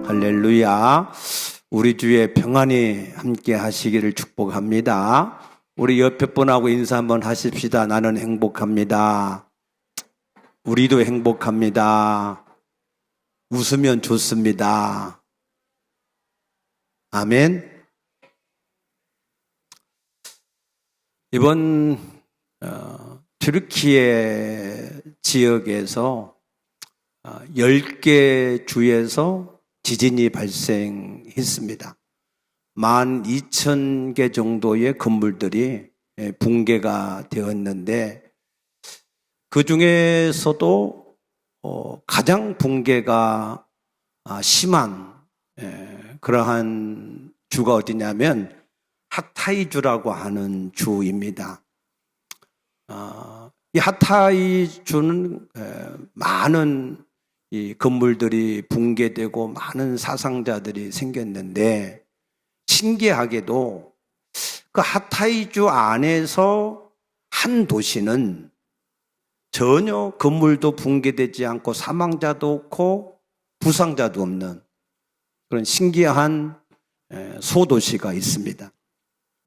할렐루야. 우리 주에 평안이 함께 하시기를 축복합니다. 우리 옆에 분하고 인사 한번 하십시다. 나는 행복합니다. 우리도 행복합니다. 웃으면 좋습니다. 아멘. 이번 튀르키예 지역에서 10개 주에서 지진이 발생했습니다. 12,000개 정도의 건물들이 붕괴가 되었는데 그 중에서도 가장 붕괴가 심한 그러한 주가 어디냐면 하타이주라고 하는 주입니다. 이 하타이주는 많은 이 건물들이 붕괴되고 많은 사상자들이 생겼는데 신기하게도 그 하타이주 안에서 한 도시는 전혀 건물도 붕괴되지 않고 사망자도 없고 부상자도 없는 그런 신기한 소도시가 있습니다.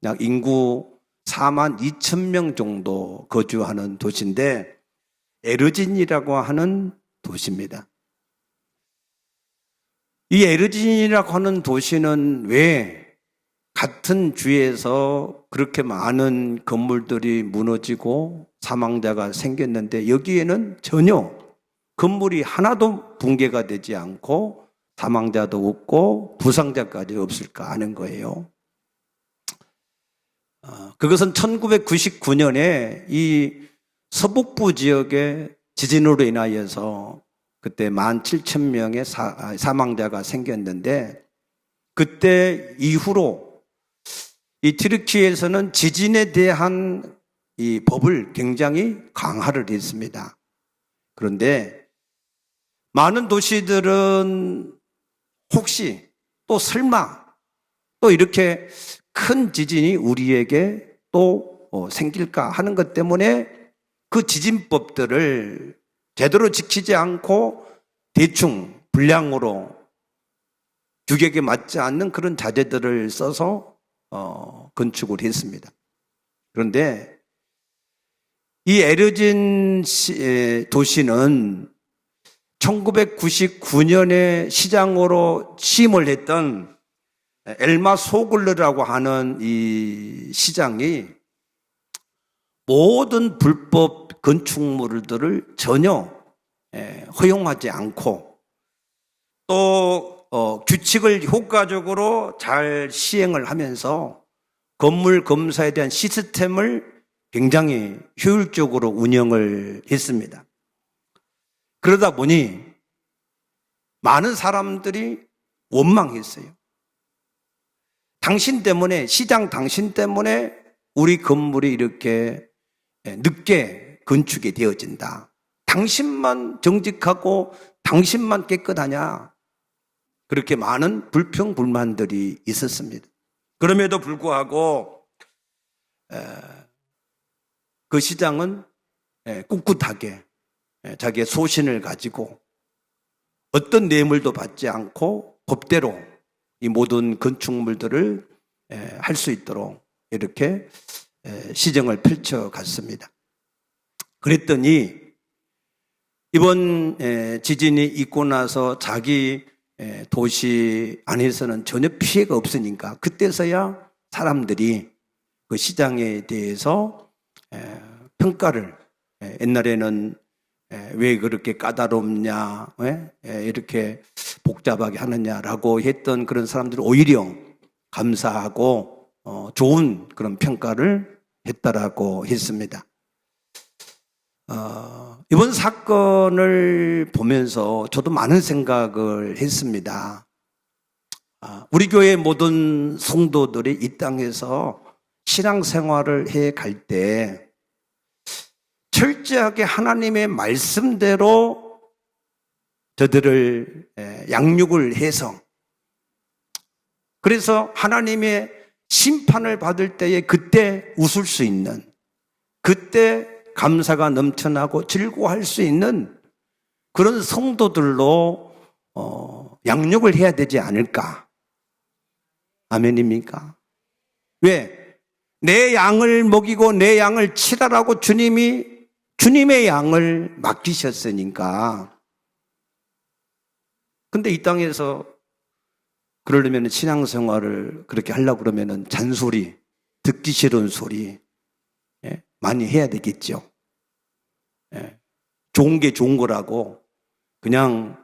약 인구 42,000명 정도 거주하는 도시인데 에르진이라고 하는 도시입니다. 이 에르진이라고 하는 도시는 왜 같은 주에서 그렇게 많은 건물들이 무너지고 사망자가 생겼는데 여기에는 전혀 건물이 하나도 붕괴가 되지 않고 사망자도 없고 부상자까지 없을까 하는 거예요. 그것은 1999년에 이 서북부 지역의 지진으로 인하여서 그때 17,000명의 사망자가 생겼는데 그때 이후로 이 튀르키예에서는 지진에 대한 이 법을 굉장히 강화를 했습니다. 그런데 많은 도시들은 혹시 또 설마 또 이렇게 큰 지진이 우리에게 또 생길까 하는 것 때문에 그 지진법들을 제대로 지키지 않고 대충 불량으로 규격에 맞지 않는 그런 자재들을 써서 건축을 했습니다. 그런데 이 에르진 도시는 1999년에 시장으로 취임을 했던 엘마 소글르라고 하는 이 시장이 모든 불법 건축물들을 전혀 허용하지 않고 또 규칙을 효과적으로 잘 시행을 하면서 건물 검사에 대한 시스템을 굉장히 효율적으로 운영을 했습니다. 그러다 보니 많은 사람들이 원망했어요. 당신 때문에, 시장 당신 때문에 우리 건물이 이렇게 늦게 건축이 되어진다. 당신만 정직하고 당신만 깨끗하냐. 그렇게 많은 불평, 불만들이 있었습니다. 그럼에도 불구하고 그 시장은 꿋꿋하게 자기의 소신을 가지고 어떤 뇌물도 받지 않고 법대로 이 모든 건축물들을 할 수 있도록 이렇게 시정을 펼쳐갔습니다. 그랬더니 이번 지진이 있고 나서 자기 도시 안에서는 전혀 피해가 없으니까 그때서야 사람들이 그 시장에 대해서 평가를 옛날에는 왜 그렇게 까다롭냐, 이렇게 복잡하게 하느냐라고 했던 그런 사람들이 오히려 감사하고 좋은 그런 평가를 했다라고 했습니다. 이번 사건을 보면서 저도 많은 생각을 했습니다. 우리 교회 모든 성도들이 이 땅에서 신앙생활을 해 갈 때 철저하게 하나님의 말씀대로 저들을 양육을 해서 그래서 하나님의 심판을 받을 때에 그때 웃을 수 있는 그때 감사가 넘쳐나고 즐거워할 수 있는 그런 성도들로 양육을 해야 되지 않을까? 아멘입니까? 왜? 내 양을 먹이고 내 양을 치라라고 주님이 주님의 양을 맡기셨으니까. 근데 이 땅에서 그러려면 신앙생활을 그렇게 하려고 그러면 잔소리, 듣기 싫은 소리 많이 해야 되겠죠. 좋은 게 좋은 거라고 그냥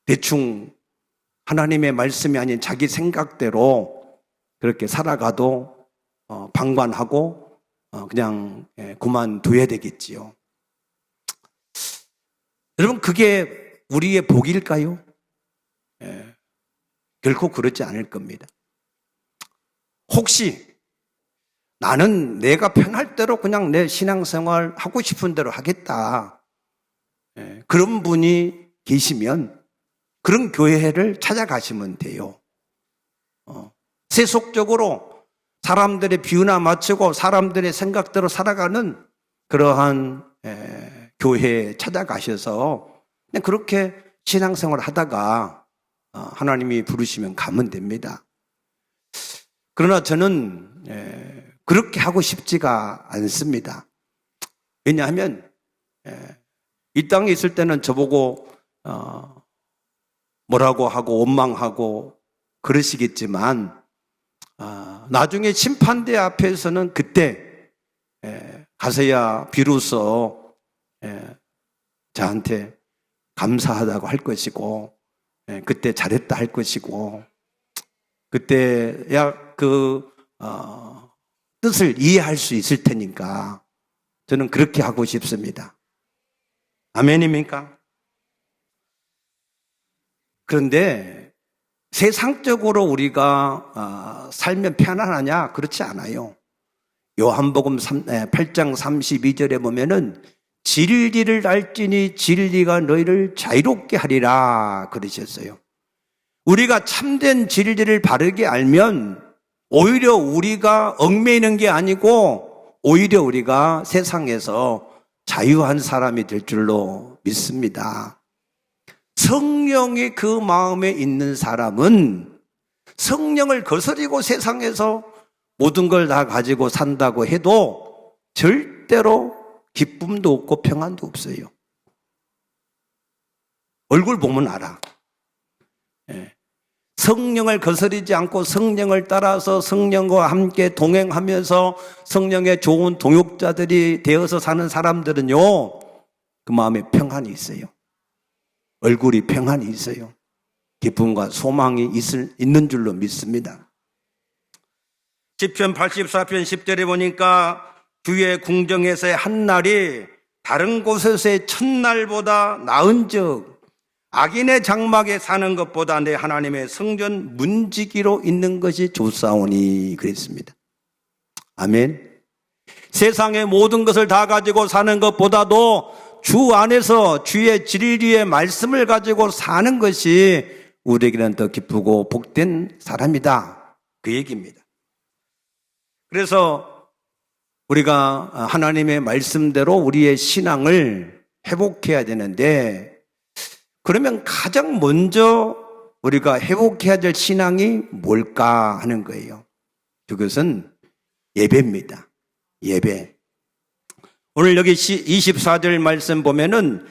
대충 하나님의 말씀이 아닌 자기 생각대로 그렇게 살아가도 방관하고 그냥 그만둬야 되겠지요. 여러분, 그게 우리의 복일까요? 결코 그렇지 않을 겁니다. 혹시 나는 내가 편할 대로 그냥 내 신앙생활 하고 싶은 대로 하겠다, 그런 분이 계시면 그런 교회를 찾아가시면 돼요. 세속적으로 사람들의 비유나 맞추고 사람들의 생각대로 살아가는 그러한 교회에 찾아가셔서 그냥 그렇게 신앙생활 하다가 하나님이 부르시면 가면 됩니다. 그러나 저는 그렇게 하고 싶지가 않습니다. 왜냐하면 이 땅에 있을 때는 저보고 뭐라고 하고 원망하고 그러시겠지만 나중에 심판대 앞에서는 그때 가서야 비로소 저한테 감사하다고 할 것이고 그때 잘했다 할 것이고 그때야 그 뜻을 이해할 수 있을 테니까 저는 그렇게 하고 싶습니다. 아멘입니까? 그런데 세상적으로 우리가 살면 편안하냐? 그렇지 않아요. 요한복음 8장 32절에 보면은 진리를 알지니 진리가 너희를 자유롭게 하리라 그러셨어요. 우리가 참된 진리를 바르게 알면 오히려 우리가 얽매이는 게 아니고 오히려 우리가 세상에서 자유한 사람이 될 줄로 믿습니다. 성령이 그 마음에 있는 사람은 성령을 거스리고 세상에서 모든 걸 다 가지고 산다고 해도 절대로 기쁨도 없고 평안도 없어요. 얼굴 보면 알아. 성령을 거스리지 않고 성령을 따라서 성령과 함께 동행하면서 성령의 좋은 동역자들이 되어서 사는 사람들은요, 그 마음에 평안이 있어요. 얼굴이 평안이 있어요. 기쁨과 소망이 있는 줄로 믿습니다. 시편 84편 10절에 보니까 주의 궁정에서의 한 날이 다른 곳에서의 첫날보다 나은즉 악인의 장막에 사는 것보다 내 하나님의 성전 문지기로 있는 것이 좋사오니 그랬습니다. 아멘. 세상의 모든 것을 다 가지고 사는 것보다도 주 안에서 주의 진리의 말씀을 가지고 사는 것이 우리에게는 더 기쁘고 복된 사람이다, 그 얘기입니다. 그래서 우리가 하나님의 말씀대로 우리의 신앙을 회복해야 되는데, 그러면 가장 먼저 우리가 회복해야 될 신앙이 뭘까 하는 거예요. 그것은 예배입니다. 예배. 오늘 여기 24절 말씀 보면은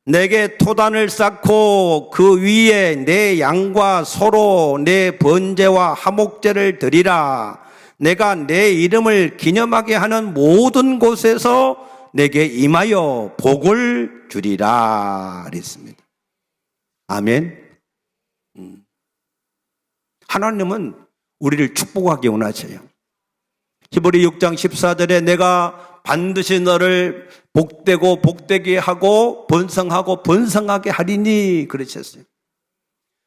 내게 토단을 쌓고 그 위에 내 양과 소로 내 번제와 화목제를 드리라. 내가 내 이름을 기념하게 하는 모든 곳에서 내게 임하여 복을 주리라 그랬습니다. 아멘. 하나님은 우리를 축복하기 원하셔요. 히브리 6장 14절에 내가 반드시 너를 복되고 복되게 하고 번성하고 번성하게 하리니 그러셨어요.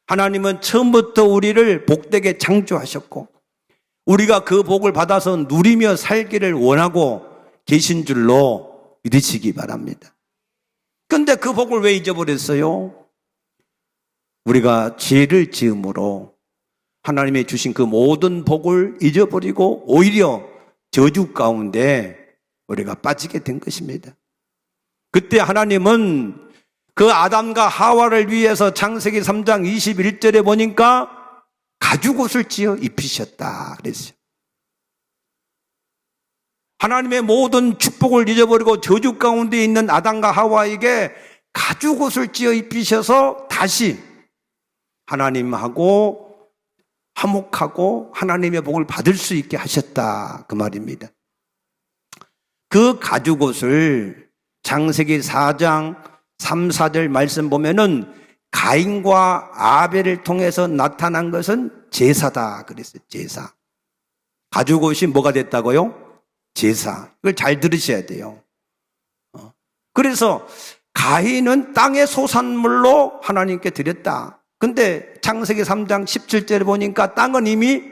하나님은 처음부터 우리를 복되게 창조하셨고 우리가 그 복을 받아서 누리며 살기를 원하고 계신 줄로 믿으시기 바랍니다. 그런데 그 복을 왜 잊어버렸어요? 우리가 죄를 지음으로 하나님이 주신 그 모든 복을 잊어버리고 오히려 저주 가운데 우리가 빠지게 된 것입니다. 그때 하나님은 그 아담과 하와를 위해서 창세기 3장 21절에 보니까 가죽옷을 지어 입히셨다 그랬어요. 하나님의 모든 축복을 잊어버리고 저주 가운데 있는 아담과 하와에게 가죽옷을 지어 입히셔서 다시 하나님하고 화목하고 하나님의 복을 받을 수 있게 하셨다 그 말입니다. 그 가죽옷을 창세기 4장 3, 4절 말씀 보면은 가인과 아벨을 통해서 나타난 것은 제사다 그랬어요. 제사. 가죽옷이 뭐가 됐다고요? 제사. 이걸 잘 들으셔야 돼요. 그래서 가인은 땅의 소산물로 하나님께 드렸다. 근데 창세기 3장 17절에 보니까 땅은 이미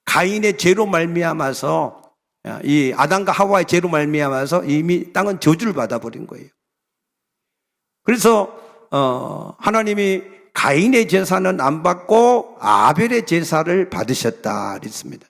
가인의 죄로 말미암아서 이 아담과 하와의 죄로 말미암아서 이미 땅은 저주를 받아버린 거예요. 그래서 하나님이 가인의 제사는 안 받고 아벨의 제사를 받으셨다 그랬습니다.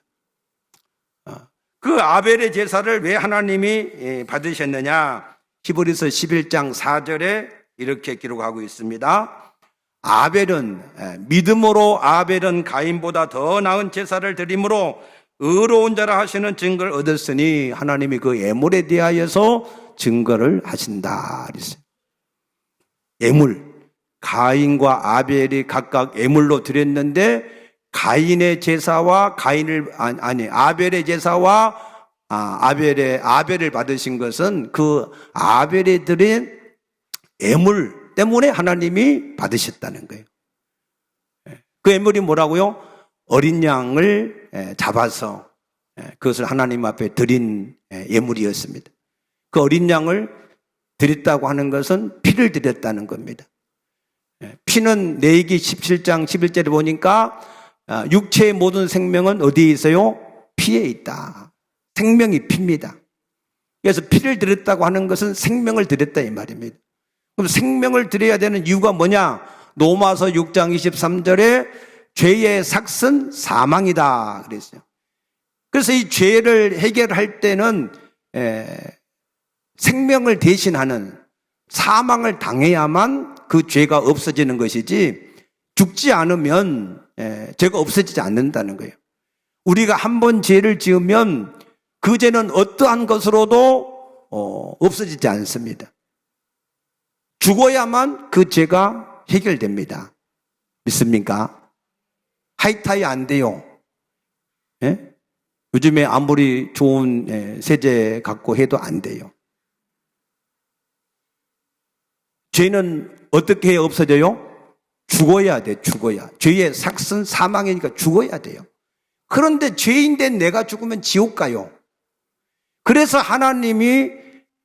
그 아벨의 제사를 왜 하나님이 받으셨느냐? 히브리서 11장 4절에 이렇게 기록하고 있습니다. 아벨은 믿음으로 아벨은 가인보다 더 나은 제사를 드림으로 의로운 자라 하시는 증거를 얻었으니 하나님이 그 예물에 대하여서 증거를 하신다 그랬어요. 예물. 가인과 아벨이 각각 예물로 드렸는데 가인의 제사와 아벨의 제사와 아벨을 받으신 것은 그 아벨이 드린 예물 때문에 하나님이 받으셨다는 거예요. 그 예물이 뭐라고요? 어린 양을 잡아서 그것을 하나님 앞에 드린 예물이었습니다. 그 어린 양을 드렸다고 하는 것은 피를 드렸다는 겁니다. 피는 레위기 17장 11절에 보니까 육체의 모든 생명은 어디에 있어요? 피에 있다. 생명이 피입니다. 그래서 피를 드렸다고 하는 것은 생명을 드렸다 이 말입니다. 그럼 생명을 드려야 되는 이유가 뭐냐? 로마서 6장 23절에 죄의 삭은 사망이다 그랬어요. 그래서 이 죄를 해결할 때는 생명을 대신하는 사망을 당해야만 그 죄가 없어지는 것이지 죽지 않으면 죄가 없어지지 않는다는 거예요. 우리가 한 번 죄를 지으면 그 죄는 어떠한 것으로도 없어지지 않습니다. 죽어야만 그 죄가 해결됩니다. 믿습니까? 하이타이 안 돼요. 예? 요즘에 아무리 좋은 세제 갖고 해도 안 돼요. 죄는 어떻게 해야 없어져요? 죽어야 돼, 죽어야. 죄의 삭은 사망이니까 죽어야 돼요. 그런데 죄인데 내가 죽으면 지옥 가요. 그래서 하나님이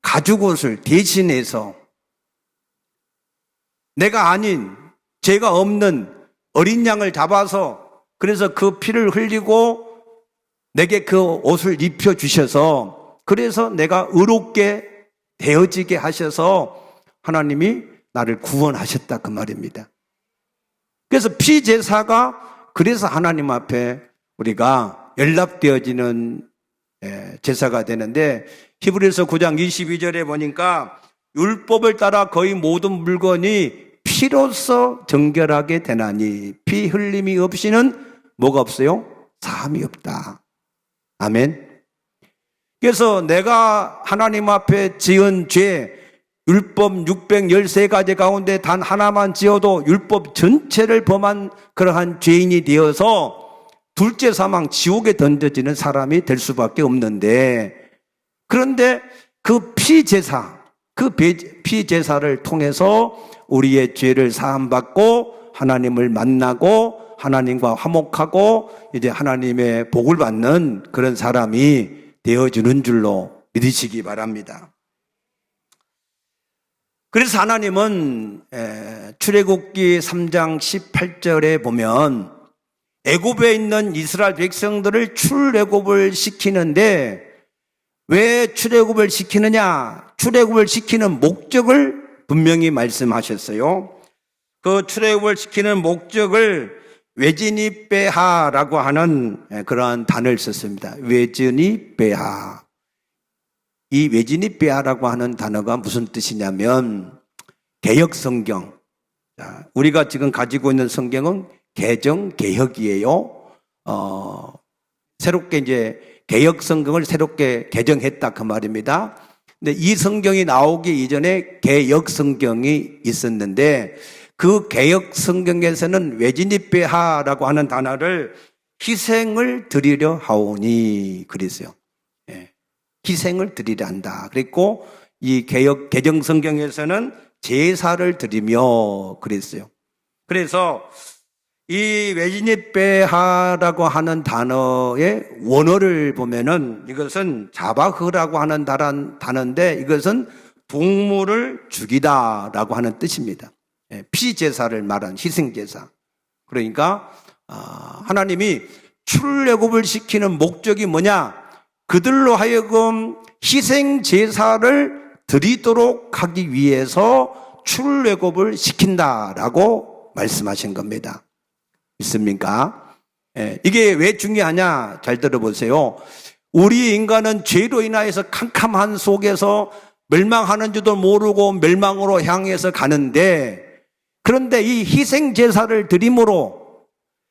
가죽옷을 대신해서 내가 아닌 죄가 없는 어린 양을 잡아서 그래서 그 피를 흘리고 내게 그 옷을 입혀주셔서 그래서 내가 의롭게 되어지게 하셔서 하나님이 나를 구원하셨다 그 말입니다. 그래서 피제사가 그래서 하나님 앞에 우리가 연락되어지는 제사가 되는데 히브리서 9장 22절에 보니까 율법을 따라 거의 모든 물건이 피로써 정결하게 되나니 피 흘림이 없이는 뭐가 없어요? 사함이 없다. 아멘. 그래서 내가 하나님 앞에 지은 죄 율법 613가지 가운데 단 하나만 지어도 율법 전체를 범한 그러한 죄인이 되어서 둘째 사망 지옥에 던져지는 사람이 될 수밖에 없는데 그런데 그 피제사 그 피제사를 통해서 우리의 죄를 사함받고 하나님을 만나고 하나님과 화목하고 이제 하나님의 복을 받는 그런 사람이 되어주는 줄로 믿으시기 바랍니다. 그래서 하나님은 출애굽기 3장 18절에 보면 애굽에 있는 이스라엘 백성들을 출애굽을 시키는데 왜 출애굽을 시키느냐? 출애굽을 시키는 목적을 분명히 말씀하셨어요. 그 출애굽을 시키는 목적을 외지니베하라고 하는 그러한 단어를 썼습니다. 외지니베하. 이 외진이빼아라고 하는 단어가 무슨 뜻이냐면 개역성경. 우리가 지금 가지고 있는 성경은 개정 개혁이에요. 새롭게 이제 개역성경을 새롭게 개정했다 그 말입니다. 근데 이 성경이 나오기 이전에 개역성경이 있었는데 그 개역성경에서는 외진이빼하라고 하는 단어를 희생을 드리려 하오니 그랬어요. 희생을 드리려 한다. 그랬고 이 개정성경에서는 제사를 드리며 그랬어요. 그래서 이 외진이빼하라고 하는 단어의 원어를 보면은 이것은 자바흐라고 하는 단어인데 이것은 동물을 죽이다라고 하는 뜻입니다. 피제사를 말한 희생제사. 그러니까 하나님이 출애굽을 시키는 목적이 뭐냐? 그들로 하여금 희생제사를 드리도록 하기 위해서 출애굽을 시킨다라고 말씀하신 겁니다. 믿습니까? 이게 왜 중요하냐? 잘 들어보세요. 우리 인간은 죄로 인하여서 캄캄한 속에서 멸망하는 줄도 모르고 멸망으로 향해서 가는데 그런데 이 희생제사를 드림으로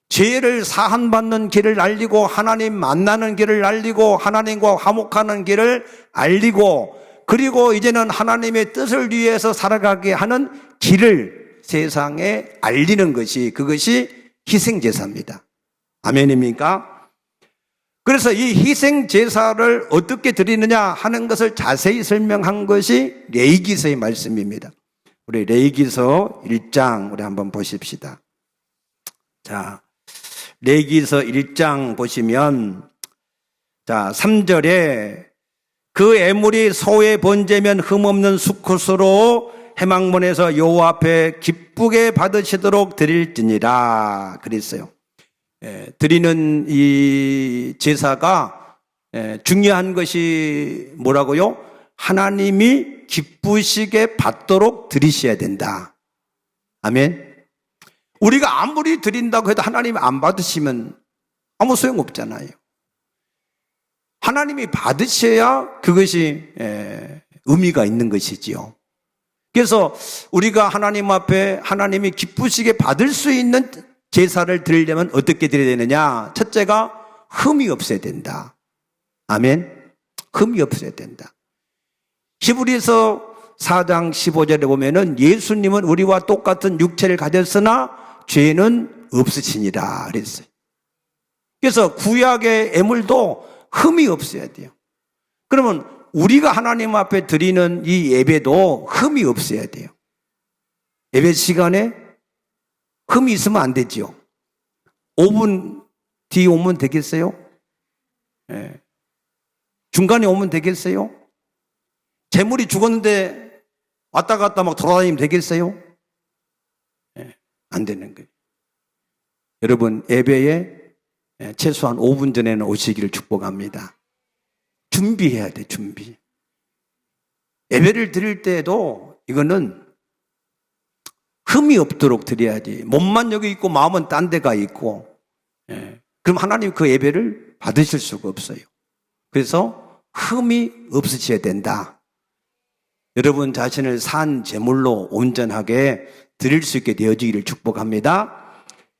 죄를 사함받는 길을 알리고 하나님 만나는 길을 알리고 하나님과 화목하는 길을 알리고 그리고 이제는 하나님의 뜻을 위해서 살아가게 하는 길을 세상에 알리는 것이 그것이 희생제사입니다. 아멘입니까? 그래서 이 희생제사를 어떻게 드리느냐 하는 것을 자세히 설명한 것이 레위기서의 말씀입니다. 우리 레위기서 1장 우리 한번 보십시다. 자, 레위기서 1장 보시면 자 3절에 그 애물이 소의 번제면 흠없는 수컷으로 해망문에서 여호와 앞에 기쁘게 받으시도록 드릴지니라 그랬어요. 드리는 이 제사가 중요한 것이 뭐라고요? 하나님이 기쁘시게 받도록 드리셔야 된다. 아멘. 우리가 아무리 드린다고 해도 하나님이 안 받으시면 아무 소용없잖아요. 하나님이 받으셔야 그것이 의미가 있는 것이지요. 그래서 우리가 하나님 앞에 하나님이 기쁘시게 받을 수 있는 제사를 드리려면 어떻게 드려야 되느냐? 첫째가 흠이 없어야 된다. 아멘. 흠이 없어야 된다. 히브리서 4장 15절에 보면은 예수님은 우리와 똑같은 육체를 가졌으나 죄는 없으시니라 그랬어요. 그래서 구약의 애물도 흠이 없어야 돼요. 그러면 우리가 하나님 앞에 드리는 이 예배도 흠이 없어야 돼요. 예배 시간에 흠이 있으면 안 되지요. 5분 뒤에 오면 되겠어요? 중간에 오면 되겠어요? 재물이 죽었는데 왔다 갔다 막 돌아다니면 되겠어요? 안 되는 거예요. 여러분 예배에 최소한 5분 전에는 오시기를 축복합니다. 준비해야 돼, 준비. 예배를 드릴 때에도 이거는 흠이 없도록 드려야지. 몸만 여기 있고 마음은 딴 데가 있고 그럼 하나님 그 예배를 받으실 수가 없어요. 그래서 흠이 없으셔야 된다. 여러분 자신을 산 제물로 온전하게 드릴 수 있게 되어지기를 축복합니다.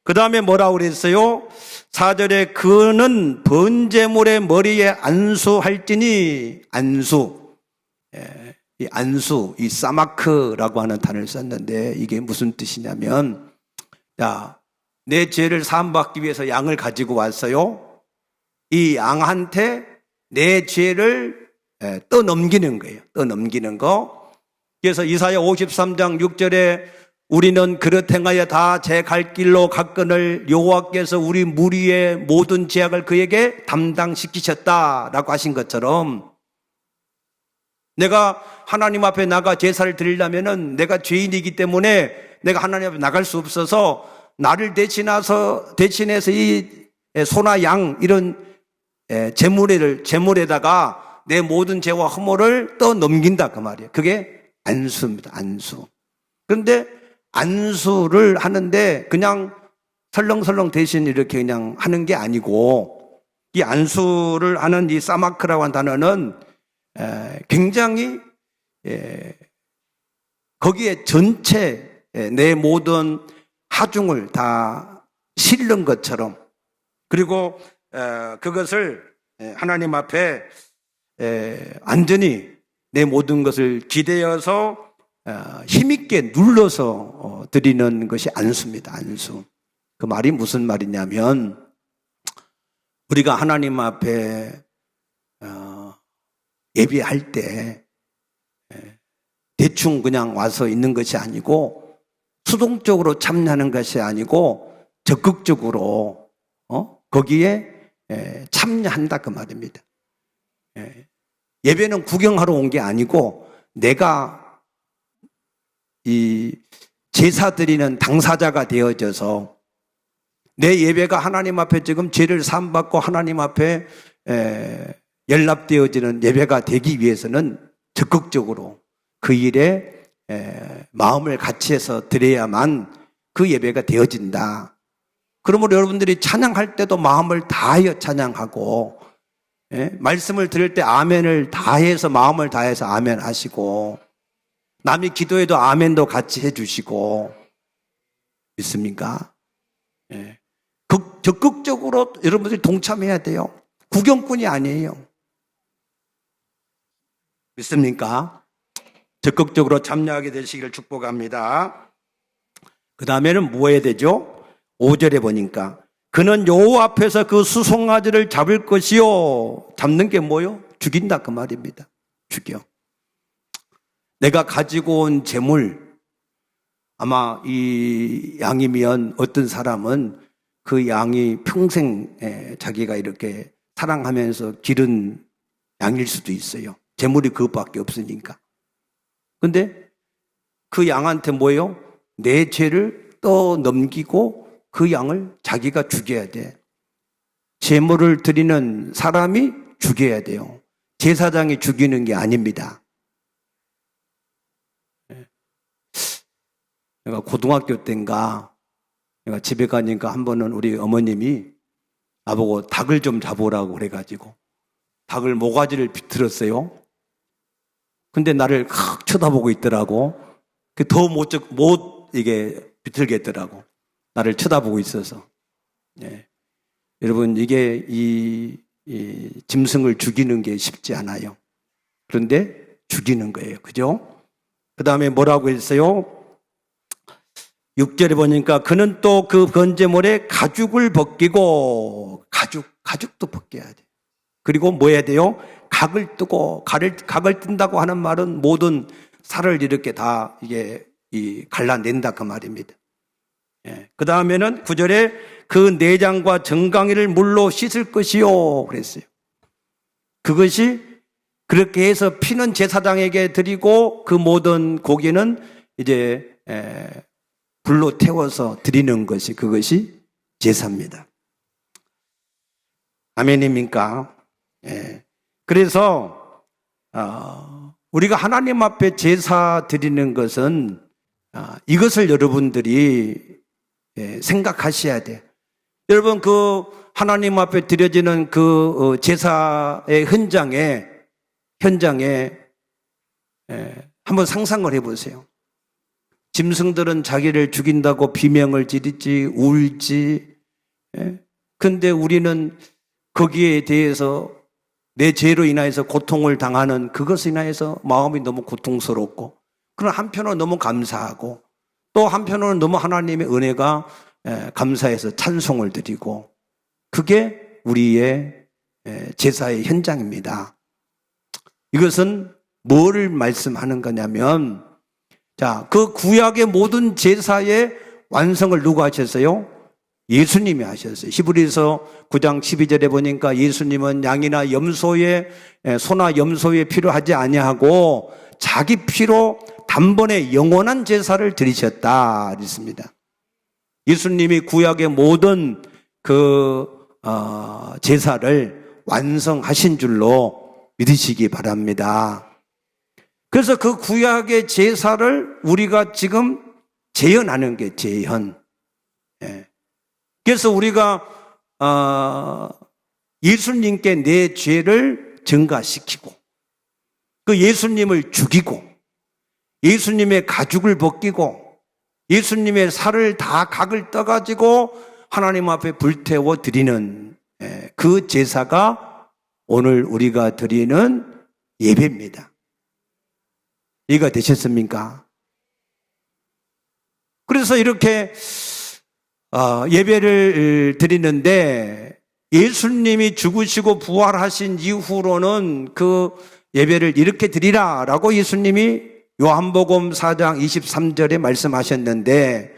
그 다음에 뭐라고 그랬어요? 4절에 그는 번제물의 머리에 안수할지니 이 안수, 이 사마크라고 하는 단어를 썼는데 이게 무슨 뜻이냐면 내 죄를 사함받기 위해서 양을 가지고 왔어요. 이 양한테 내 죄를 떠넘기는 거예요. 떠넘기는 거. 그래서 이사야 53장 6절에 우리는 그릇 행하여 다 제 갈 길로 갔거늘 여호와께서 우리 무리의 모든 죄악을 그에게 담당시키셨다라고 하신 것처럼 내가 하나님 앞에 나가 제사를 드리려면은 내가 죄인이기 때문에 내가 하나님 앞에 나갈 수 없어서 나를 대신해서 이 소나 양 이런 제물에다가 내 모든 죄와 허물을 떠넘긴다 그 말이에요. 그게 안수입니다. 안수. 그런데 안수를 하는데 그냥 설렁설렁 대신 이렇게 그냥 하는 게 아니고 이 안수를 하는 이 사마크라고 하는 단어는 굉장히 거기에 전체 내 모든 하중을 다 실는 것처럼, 그리고 그것을 하나님 앞에 완전히 내 모든 것을 기대어서 힘있게 눌러서 드리는 것이 안수입니다. 안수. 그 말이 무슨 말이냐면, 우리가 하나님 앞에 예배할 때 대충 그냥 와서 있는 것이 아니고, 수동적으로 참여하는 것이 아니고 적극적으로 거기에 참여한다 그 말입니다. 예배는 구경하러 온 게 아니고, 내가 이 제사 드리는 당사자가 되어져서, 내 예배가 하나님 앞에 지금 죄를 사함받고 하나님 앞에 연락되어지는 예배가 되기 위해서는 적극적으로 그 일에 마음을 같이 해서 드려야만 그 예배가 되어진다. 그러므로 여러분들이 찬양할 때도 마음을 다하여 찬양하고, 말씀을 들을 때 아멘을 다해서, 마음을 다해서 아멘 하시고, 남이 기도해도 아멘도 같이 해주시고, 있습니까? 적극적으로 여러분들이 동참해야 돼요. 구경꾼이 아니에요. 믿습니까? 적극적으로 참여하게 되시기를 축복합니다. 그 다음에는 뭐 해야 되죠? 5절에 보니까, 그는 여호와 앞에서 그 수송아지를 잡을 것이요. 잡는 게 뭐요? 죽인다 그 말입니다. 죽여. 내가 가지고 온 재물, 아마 이 양이면 어떤 사람은 그 양이 평생 자기가 이렇게 사랑하면서 기른 양일 수도 있어요. 재물이 그것밖에 없으니까. 근데 그 양한테 뭐예요? 내 죄를 떠넘기고 그 양을 자기가 죽여야 돼. 제물을 드리는 사람이 죽여야 돼요. 제사장이 죽이는 게 아닙니다. 내가 고등학교 때인가 내가 집에 가니까 한 번은 우리 어머님이 나보고 닭을 좀 잡으라고 그래가지고 닭을 모가지를 비틀었어요. 근데 나를 칵 쳐다보고 있더라고. 더 못 이게 비틀겠더라고. 나를 쳐다보고 있어서. 여러분, 이게 이 짐승을 죽이는 게 쉽지 않아요. 그런데 죽이는 거예요. 그죠? 그 다음에 뭐라고 했어요? 6절에 보니까 그는 또 그 번제물에 가죽을 벗기고, 가죽도 벗겨야 돼. 그리고 뭐 해야 돼요? 각을 뜨고, 각을 뜬다고 하는 말은 모든 살을 이렇게 다 이게 갈라낸다 그 말입니다. 그 다음에는 9절에 그 내장과 정강이를 물로 씻을 것이요 그랬어요. 그것이 그렇게 해서 피는 제사장에게 드리고, 그 모든 고기는 이제 불로 태워서 드리는 것이, 그것이 제사입니다. 아멘입니까? 그래서 우리가 하나님 앞에 제사 드리는 것은 이것을 여러분들이 생각하셔야 돼요. 여러분, 그 하나님 앞에 드려지는 그 제사의 현장에 한번 상상을 해보세요. 짐승들은 자기를 죽인다고 비명을 지르지, 울지. 근데 우리는 거기에 대해서 내 죄로 인하여서 고통을 당하는 그것에 인하여서 마음이 너무 고통스럽고, 그러나 한편으로는 너무 감사하고, 또 한편으로는 너무 하나님의 은혜가 감사해서 찬송을 드리고, 그게 우리의 제사의 현장입니다. 이것은 뭐를 말씀하는 거냐면, 자, 그 구약의 모든 제사의 완성을 누가 하셨어요? 예수님이 하셨어요. 히브리서 9장 12절에 보니까 예수님은 양이나 염소의 소나 염소의 피로 하지 아니하고 자기 피로 단번에 영원한 제사를 드리셨다 그랬습니다. 예수님이 구약의 모든 그 제사를 완성하신 줄로 믿으시기 바랍니다. 그래서 그 구약의 제사를 우리가 지금 재현하는 게 재현. 그래서 우리가 예수님께 내 죄를 증가시키고, 그 예수님을 죽이고 예수님의 가죽을 벗기고 예수님의 살을 다 각을 떠가지고 하나님 앞에 불태워 드리는 그 제사가 오늘 우리가 드리는 예배입니다. 이해가 되셨습니까? 그래서 이렇게 예배를 드리는데 예수님이 죽으시고 부활하신 이후로는 그 예배를 이렇게 드리라라고 예수님이 요한복음 4장 23절에 말씀하셨는데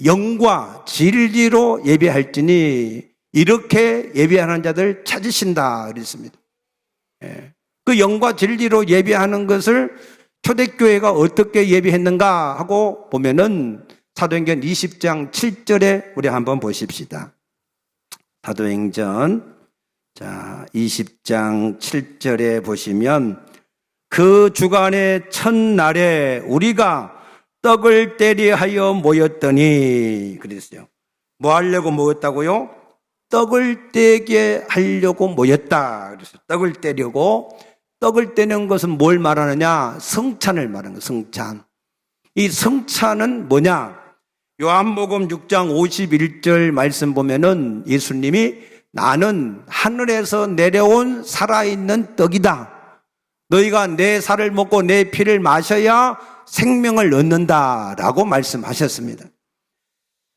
영과 진리로 예배할지니 이렇게 예배하는 자들 찾으신다 그랬습니다. 그 영과 진리로 예배하는 것을 초대교회가 어떻게 예배했는가 하고 보면은 사도행전 20장 7절에 우리 한번 보십시다. 사도행전 20장 7절에 보시면 그 주간의 첫날에 우리가 떡을 떼려 하여 모였더니 그랬어요. 뭐 하려고 모였다고요? 떡을 떼게 하려고 모였다. 그래서 떡을 떼려고. 떡을 떼는 것은 뭘 말하느냐? 성찬을 말하는 거예요. 성찬. 이 성찬은 뭐냐? 요한복음 6장 51절 말씀 보면은 예수님이 나는 하늘에서 내려온 살아있는 떡이다. 너희가 내 살을 먹고 내 피를 마셔야 생명을 얻는다라고 말씀하셨습니다.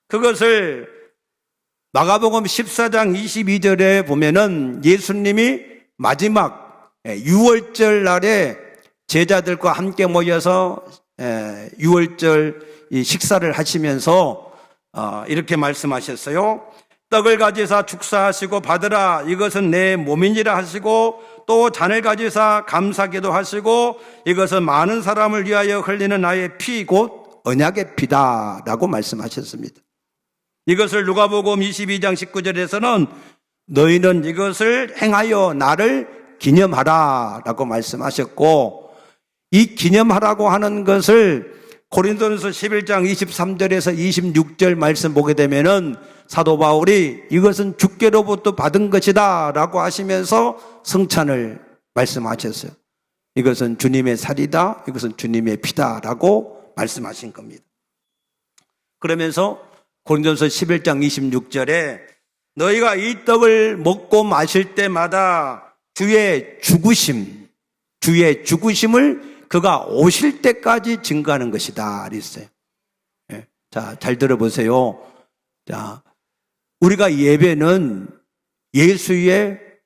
그것을 마가복음 14장 22절에 보면은 예수님이 마지막 6월절 날에 제자들과 함께 모여서 6월절 식사를 하시면서 이렇게 말씀하셨어요. 떡을 가지사 축사하시고 받으라 이것은 내 몸이니라 하시고 또 잔을 가지사 감사기도 하시고 이것은 많은 사람을 위하여 흘리는 나의 피 곧 언약의 피다라고 말씀하셨습니다. 이것을 누가복음 22장 19절에서는 너희는 이것을 행하여 나를 기념하라 라고 말씀하셨고 이 기념하라고 하는 것을 고린도전서 11장 23절에서 26절 말씀 보게 되면은 사도 바울이 이것은 주께로부터 받은 것이다 라고 하시면서 성찬을 말씀하셨어요. 이것은 주님의 살이다, 이것은 주님의 피다 라고 말씀하신 겁니다. 그러면서 고린도전서 11장 26절에 너희가 이 떡을 먹고 마실 때마다 주의 죽으심을 그가 오실 때까지 증거하는 것이다 그랬어요. 자, 잘 들어보세요. 자, 우리가 예배는 예수를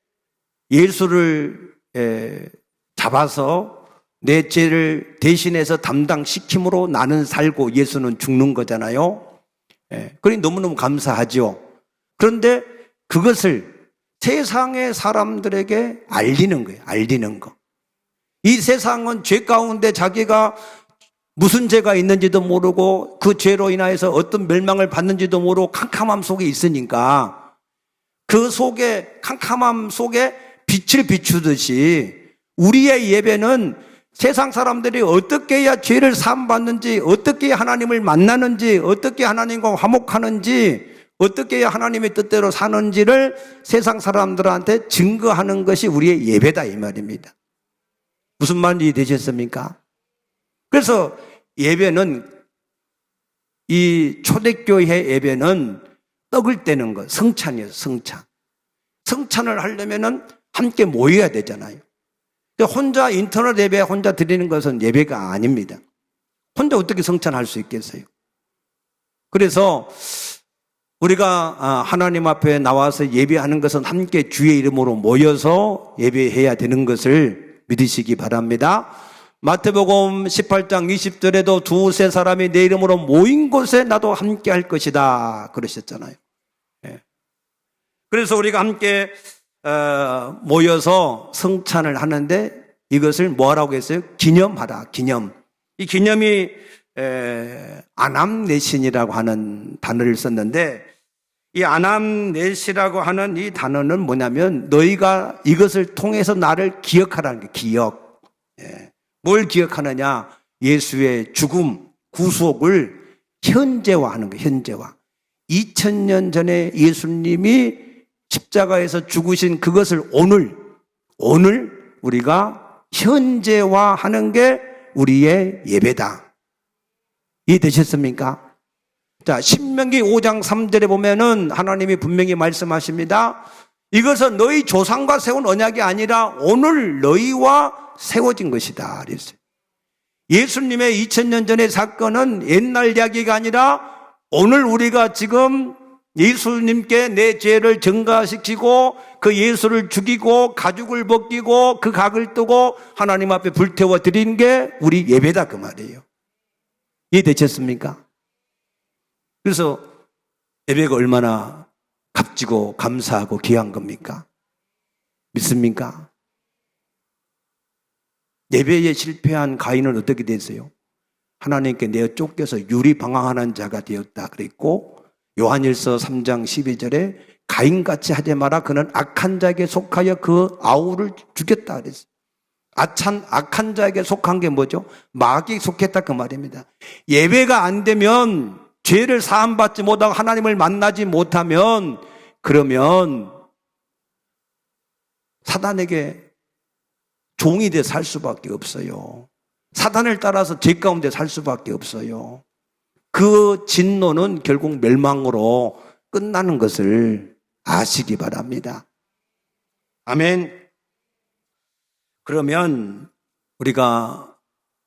잡아서 내 죄를 대신해서 담당시킴으로 나는 살고 예수는 죽는 거잖아요. 그러니 너무너무 감사하죠. 그런데 그것을 세상의 사람들에게 알리는 거예요. 알리는 거. 이 세상은 죄 가운데 자기가 무슨 죄가 있는지도 모르고 그 죄로 인하여서 어떤 멸망을 받는지도 모르고 캄캄함 속에 있으니까 그 속에 캄캄함 속에 빛을 비추듯이 우리의 예배는 세상 사람들이 어떻게 해야 죄를 사함받는지, 어떻게 해야 하나님을 만나는지, 어떻게 하나님과 화목하는지, 어떻게 해야 하나님의 뜻대로 사는지를 세상 사람들한테 증거하는 것이 우리의 예배다 이 말입니다. 무슨 말인지 되셨습니까? 그래서 예배는 이 초대교회 예배는 떡을 떼는 것, 성찬이에요. 성찬. 성찬을 하려면은 함께 모여야 되잖아요. 혼자 인터넷 예배 혼자 드리는 것은 예배가 아닙니다. 혼자 어떻게 성찬할 수 있겠어요? 그래서 우리가 하나님 앞에 나와서 예배하는 것은 함께 주의 이름으로 모여서 예배해야 되는 것을 믿으시기 바랍니다. 마태복음 18장 20절에도 두세 사람이 내 이름으로 모인 곳에 나도 함께 할 것이다 그러셨잖아요. 그래서 우리가 함께 모여서 성찬을 하는데 이것을 뭐라고 했어요? 기념하라. 기념. 이 기념이 아남네신이라고 하는 단어를 썼는데 이 아남네시라고 하는 이 단어는 뭐냐면 너희가 이것을 통해서 나를 기억하라는 게 기억. 뭘 기억하느냐? 예수의 죽음, 구속을 현재화하는 거예요. 현재화. 2000년 전에 예수님이 십자가에서 죽으신 그것을 오늘 우리가 현재화하는 게 우리의 예배다. 이해되셨습니까? 자, 신명기 5장 3절에 보면은 하나님이 분명히 말씀하십니다. 이것은 너희 조상과 세운 언약이 아니라 오늘 너희와 세워진 것이다. 그랬어요. 예수님의 2000년 전의 사건은 옛날 이야기가 아니라 오늘 우리가 지금 예수님께 내 죄를 전가시키고 그 예수를 죽이고 가죽을 벗기고 그 각을 뜨고 하나님 앞에 불태워 드린 게 우리 예배다 그 말이에요. 이해되셨습니까? 그래서 예배가 얼마나 값지고 감사하고 귀한 겁니까? 믿습니까? 예배에 실패한 가인은 어떻게 됐어요? 하나님께 내어 쫓겨서 유리방황하는 자가 되었다 그랬고, 요한일서 3장 12절에 가인같이 하지 마라, 그는 악한 자에게 속하여 그 아우를 죽였다 그랬어요. 악한 자에게 속한 게 뭐죠? 마귀에 속했다 그 말입니다. 예배가 안 되면, 죄를 사함받지 못하고 하나님을 만나지 못하면, 그러면 사단에게 종이 돼 살 수밖에 없어요. 사단을 따라서 죄 가운데 살 수밖에 없어요. 그 진노는 결국 멸망으로 끝나는 것을 아시기 바랍니다. 아멘. 그러면 우리가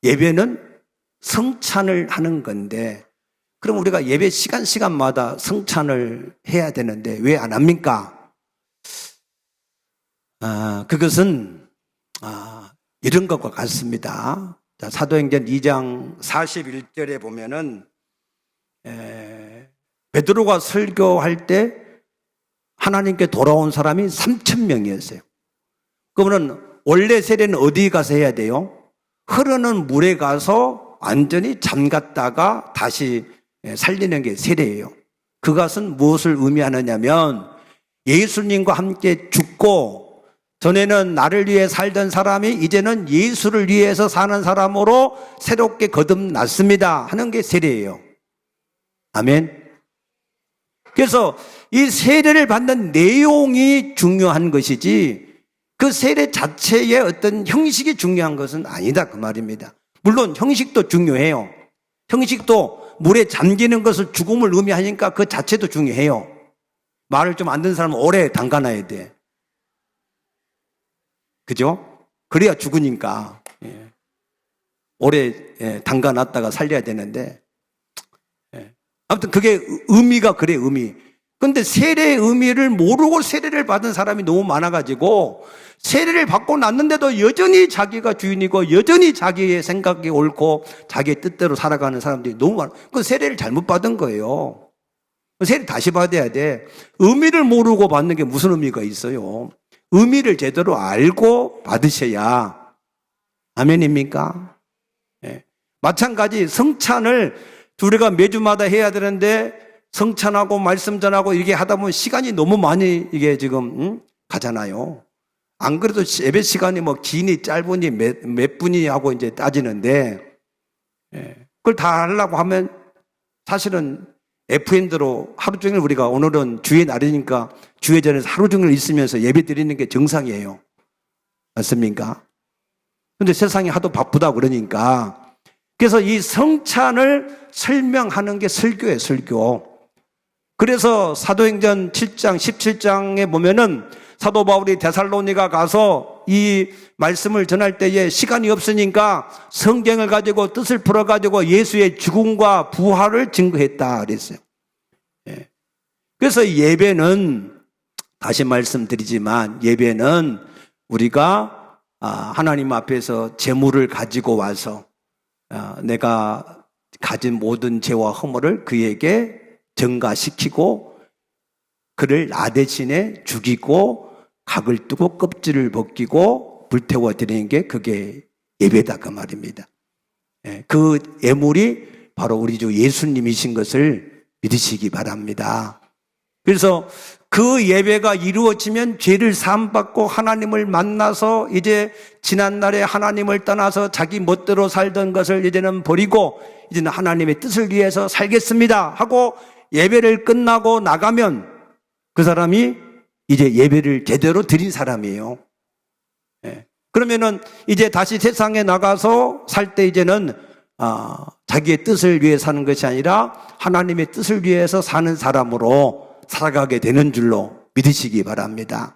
예배는 성찬을 하는 건데, 그럼 우리가 예배 시간마다 성찬을 해야 되는데 왜 안 합니까? 그것은 이런 것과 같습니다. 자, 사도행전 2장 41절에 보면은 베드로가 설교할 때 하나님께 돌아온 사람이 3,000명이었어요. 그러면 원래 세례는 어디 가서 해야 돼요? 흐르는 물에 가서 완전히 잠갔다가 다시 살리는 게 세례예요. 그것은 무엇을 의미하느냐면 예수님과 함께 죽고 전에는 나를 위해 살던 사람이 이제는 예수를 위해서 사는 사람으로 새롭게 거듭났습니다 하는 게 세례예요. 아멘. 그래서 이 세례를 받는 내용이 중요한 것이지 그 세례 자체의 어떤 형식이 중요한 것은 아니다 그 말입니다. 물론 형식도 중요해요. 형식도 물에 잠기는 것을 죽음을 의미하니까 그 자체도 중요해요. 말을 좀 안 듣는 사람은 오래 담가놔야 돼. 그죠? 그래야 죽으니까. 오래 담가놨다가 살려야 되는데. 아무튼 그게 의미가 그래, 의미. 근데 세례의 의미를 모르고 세례를 받은 사람이 너무 많아가지고 세례를 받고 났는데도 여전히 자기가 주인이고 여전히 자기의 생각이 옳고 자기의 뜻대로 살아가는 사람들이 너무 많아. 그 세례를 잘못 받은 거예요. 세례 다시 받아야 돼. 의미를 모르고 받는 게 무슨 의미가 있어요? 의미를 제대로 알고 받으셔야. 아멘입니까? 네. 마찬가지 성찬을 우리가 매주마다 해야 되는데 성찬하고 말씀 전하고 이렇게 하다 보면 시간이 너무 많이 이게 지금 가잖아요. 안 그래도 예배 시간이 뭐 기니 짧으니 몇 분이 하고 이제 따지는데 그걸 다 하려고 하면 사실은 FM대로 하루 종일 우리가 오늘은 주의 날이니까 주회전에서 하루 종일 있으면서 예배 드리는 게 정상이에요. 맞습니까? 근데 세상이 하도 바쁘다 그러니까 그래서 이 성찬을 설명하는 게 설교예요, 설교. 그래서 사도행전 7장, 17장에 보면은 사도 바울이 데살로니가 가서 이 말씀을 전할 때에 시간이 없으니까 성경을 가지고 뜻을 풀어가지고 예수의 죽음과 부활을 증거했다 그랬어요. 그래서 예배는 다시 말씀드리지만 예배는 우리가 하나님 앞에서 제물을 가지고 와서 내가 가진 모든 죄와 허물을 그에게 전가시키고 그를 나 대신에 죽이고 각을 뜨고 껍질을 벗기고 불태워 드리는 게 그게 예배다 그 말입니다. 그 예물이 바로 우리 주 예수님이신 것을 믿으시기 바랍니다. 그래서 그 예배가 이루어지면 죄를 사함받고 하나님을 만나서 이제 지난날에 하나님을 떠나서 자기 멋대로 살던 것을 이제는 버리고 이제는 하나님의 뜻을 위해서 살겠습니다 하고 예배를 끝나고 나가면 그 사람이 이제 예배를 제대로 드린 사람이에요. 그러면은 이제 다시 세상에 나가서 살 때 이제는 자기의 뜻을 위해 사는 것이 아니라 하나님의 뜻을 위해서 사는 사람으로 살아가게 되는 줄로 믿으시기 바랍니다.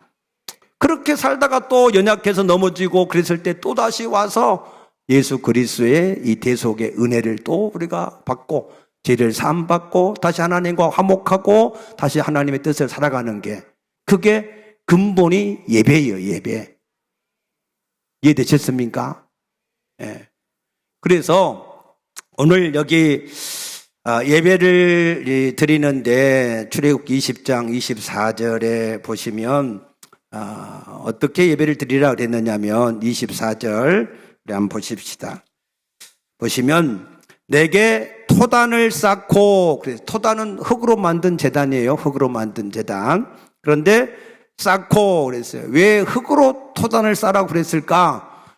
그렇게 살다가 또 연약해서 넘어지고 그랬을 때 또다시 와서 예수 그리스도의 이 대속의 은혜를 또 우리가 받고 죄를 사함받고 다시 하나님과 화목하고 다시 하나님의 뜻을 살아가는 게, 그게 근본이 예배예요. 예배. 이해되셨습니까? 예. 그래서 오늘 여기 예배를 드리는데 출애굽기 20장 24절에 보시면 어떻게 예배를 드리라 그랬느냐면 24절 우리 한번 보십시다. 보시면 내게 토단을 쌓고, 그래서 토단은 흙으로 만든 제단이에요. 흙으로 만든 제단. 그런데 쌓고 그랬어요. 왜 흙으로 토단을 쌓라고 그랬을까?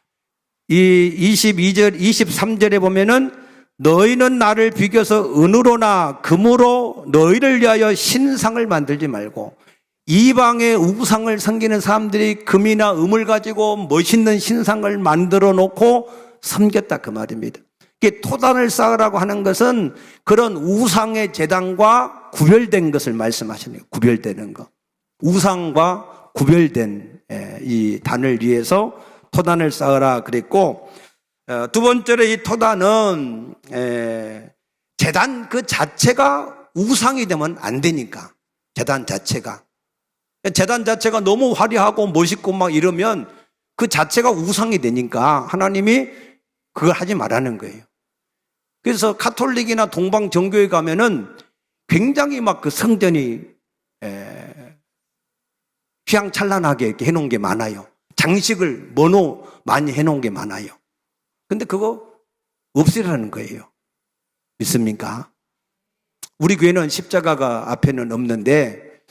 이 22절, 23절에 보면은 너희는 나를 비교서 은으로나 금으로 너희를 위하여 신상을 만들지 말고, 이방의 우상을 섬기는 사람들이 금이나 음을 가지고 멋있는 신상을 만들어 놓고 섬겼다 그 말입니다. 이게 토단을 쌓으라고 하는 것은 그런 우상의 제단과 구별된 것을 말씀하시는 거예요. 구별되는 것. 우상과 구별된 이 단을 위해서 토단을 쌓으라 그랬고, 두 번째로 이 토단은 제단 그 자체가 우상이 되면 안 되니까. 제단 자체가 너무 화려하고 멋있고 막 이러면 그 자체가 우상이 되니까 하나님이 그걸 하지 말라는 거예요. 그래서 가톨릭이나 동방 정교회 가면은 굉장히 막 그 성전이 휘황찬란하게 이렇게 해놓은 게 많아요. 장식을 많이 해놓은 게 많아요. 근데 그거 없애라는 거예요. 믿습니까? 우리 교회는 십자가가 앞에는 없는데,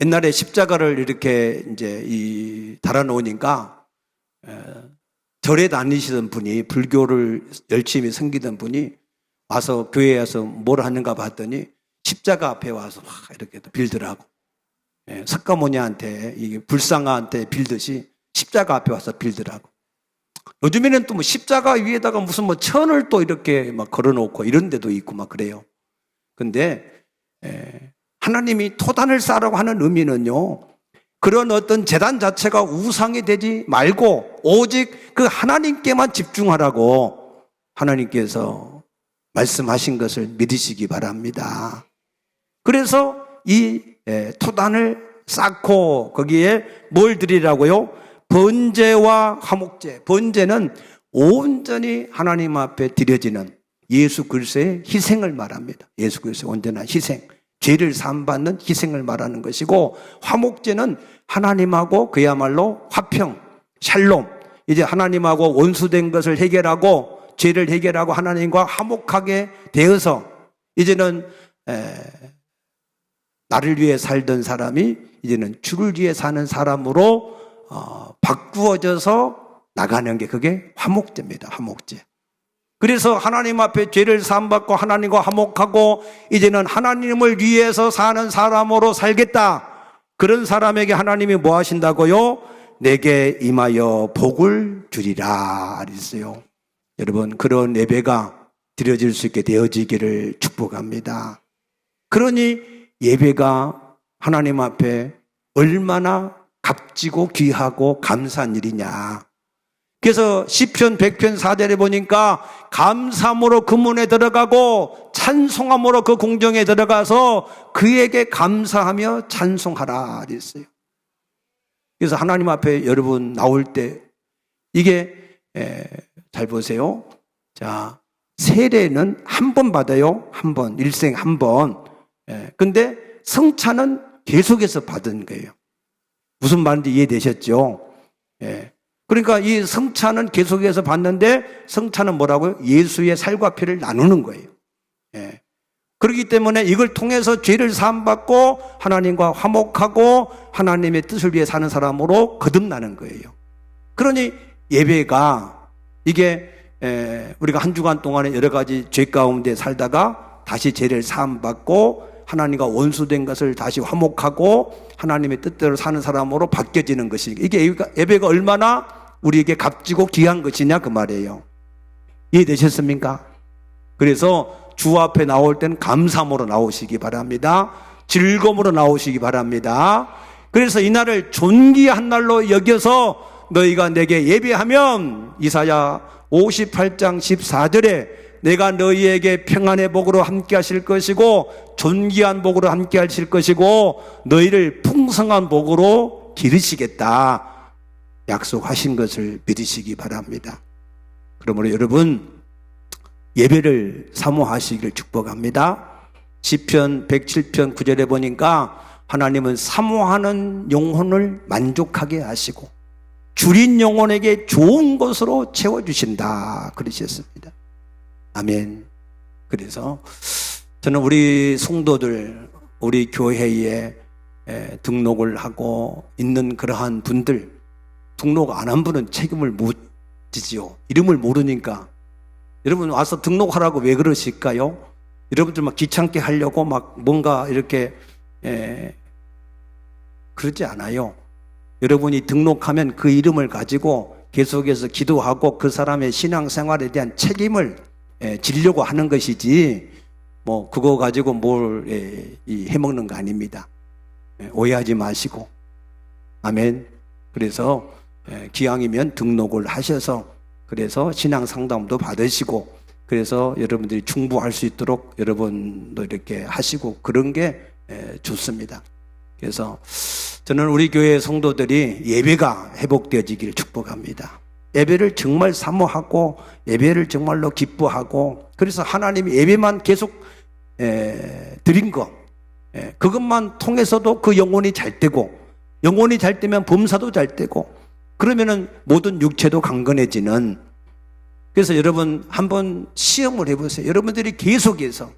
옛날에 십자가를 이렇게 이제 달아놓으니까 절에 다니시던 분이, 불교를 열심히 섬기던 분이 와서 교회에 와서 뭘 하는가 봤더니 십자가 앞에 와서 이렇게 빌더라고. 석가모니한테, 이게 불상한테 빌듯이 십자가 앞에 와서 빌더라고. 요즘에는 또 뭐 십자가 위에다가 무슨 뭐 천을 또 이렇게 막 걸어놓고 이런 데도 있고 막 그래요. 근데 하나님이 토단을 쌓으라고 하는 의미는요, 그런 어떤 제단 자체가 우상이 되지 말고 오직 그 하나님께만 집중하라고 하나님께서 말씀하신 것을 믿으시기 바랍니다. 그래서 이 토단을 쌓고 거기에 뭘 드리라고요? 번제와 화목제. 번제는 온전히 하나님 앞에 드려지는 예수 그리스도의 희생을 말합니다. 예수 그리스도의 온전한 희생, 죄를 사함받는 희생을 말하는 것이고, 화목제는 하나님하고 그야말로 화평, 샬롬, 이제 하나님하고 원수된 것을 해결하고 죄를 해결하고 하나님과 화목하게 되어서 이제는 나를 위해 살던 사람이 이제는 주를 위해 사는 사람으로 바꾸어져서 나가는 게, 그게 화목제입니다. 화목제. 그래서 하나님 앞에 죄를 사함받고 하나님과 화목하고 이제는 하나님을 위해서 사는 사람으로 살겠다. 그런 사람에게 하나님이 뭐 하신다고요? 내게 임하여 복을 주리라 그랬어요. 여러분, 그런 예배가 드려질 수 있게 되어지기를 축복합니다. 그러니 예배가 하나님 앞에 얼마나 값지고 귀하고 감사한 일이냐. 그래서 시편 100편 4절에 보니까 감사함으로 그 문에 들어가고 찬송함으로 그 궁정에 들어가서 그에게 감사하며 찬송하라 그랬어요. 그래서 하나님 앞에 여러분 나올 때 이게 잘 보세요. 자, 세례는 한 번 받아요. 한 번, 일생 한 번. 근데 성찬은 계속해서 받은 거예요. 무슨 말인지 이해되셨죠? 그러니까 이 성찬은 계속해서 받는데, 성찬은 뭐라고요? 예수의 살과 피를 나누는 거예요. 그렇기 때문에 이걸 통해서 죄를 사함받고 하나님과 화목하고 하나님의 뜻을 위해 사는 사람으로 거듭나는 거예요. 그러니 예배가 이게 우리가 한 주간 동안에 여러 가지 죄 가운데 살다가 다시 죄를 사함받고 하나님과 원수된 것을 다시 화목하고 하나님의 뜻대로 사는 사람으로 바뀌어지는 것이, 이게 예배가 얼마나 우리에게 값지고 귀한 것이냐 그 말이에요. 이해되셨습니까? 그래서 주 앞에 나올 땐 감사함으로 나오시기 바랍니다. 즐거움으로 나오시기 바랍니다. 그래서 이날을 존귀한 날로 여겨서 너희가 내게 예배하면 이사야 58장 14절에 내가 너희에게 평안의 복으로 함께 하실 것이고 존귀한 복으로 함께 하실 것이고 너희를 풍성한 복으로 기르시겠다 약속하신 것을 믿으시기 바랍니다. 그러므로 여러분 예배를 사모하시기를 축복합니다. 시편 107편 9절에 보니까 하나님은 사모하는 영혼을 만족하게 하시고 줄인 영혼에게 좋은 것으로 채워주신다 그러셨습니다. 아멘. 그래서 저는 우리 성도들, 우리 교회에 등록을 하고 있는 그러한 분들, 등록 안 한 분은 책임을 못 지지요. 이름을 모르니까. 여러분 와서 등록하라고 왜 그러실까요? 여러분들 막 귀찮게 하려고 막 뭔가 이렇게 그러지 않아요. 여러분이 등록하면 그 이름을 가지고 계속해서 기도하고 그 사람의 신앙생활에 대한 책임을 지려고 하는 것이지 뭐 그거 가지고 뭘 해먹는 거 아닙니다. 오해하지 마시고. 아멘. 그래서 기왕이면 등록을 하셔서 그래서 신앙 상담도 받으시고 그래서 여러분들이 충분할 수 있도록 여러분도 이렇게 하시고 그런 게 좋습니다. 그래서 저는 우리 교회 성도들이 예배가 회복되어지기를 축복합니다. 예배를 정말 사모하고 예배를 정말로 기뻐하고 그래서 하나님이 예배만 계속 드린 거 그것만 통해서도 그 영혼이 잘 되고 영혼이 잘 되면 범사도 잘 되고 그러면은 모든 육체도 강건해지는. 그래서 여러분 한번 시험을 해보세요. 여러분들이 계속해서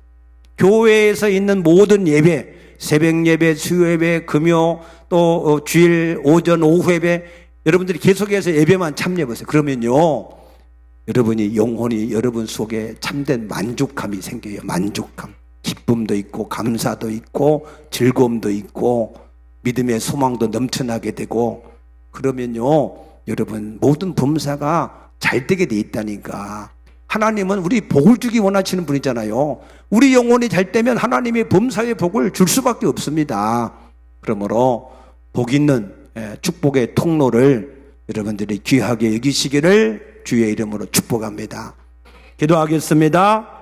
교회에서 있는 모든 예배, 새벽 예배, 수요 예배, 금요 또 주일 오전 오후 예배 여러분들이 계속해서 예배만 참여해보세요. 그러면요 여러분이 영혼이 여러분 속에 참된 만족감이 생겨요. 만족감, 기쁨도 있고 감사도 있고 즐거움도 있고 믿음의 소망도 넘쳐나게 되고 그러면요 여러분 모든 범사가 잘 되게 돼 있다니까. 하나님은 우리 복을 주기 원하시는 분이잖아요. 우리 영혼이 잘 되면 하나님이 범사의 복을 줄 수밖에 없습니다. 그러므로 복 있는 축복의 통로를 여러분들이 귀하게 여기시기를 주의 이름으로 축복합니다. 기도하겠습니다.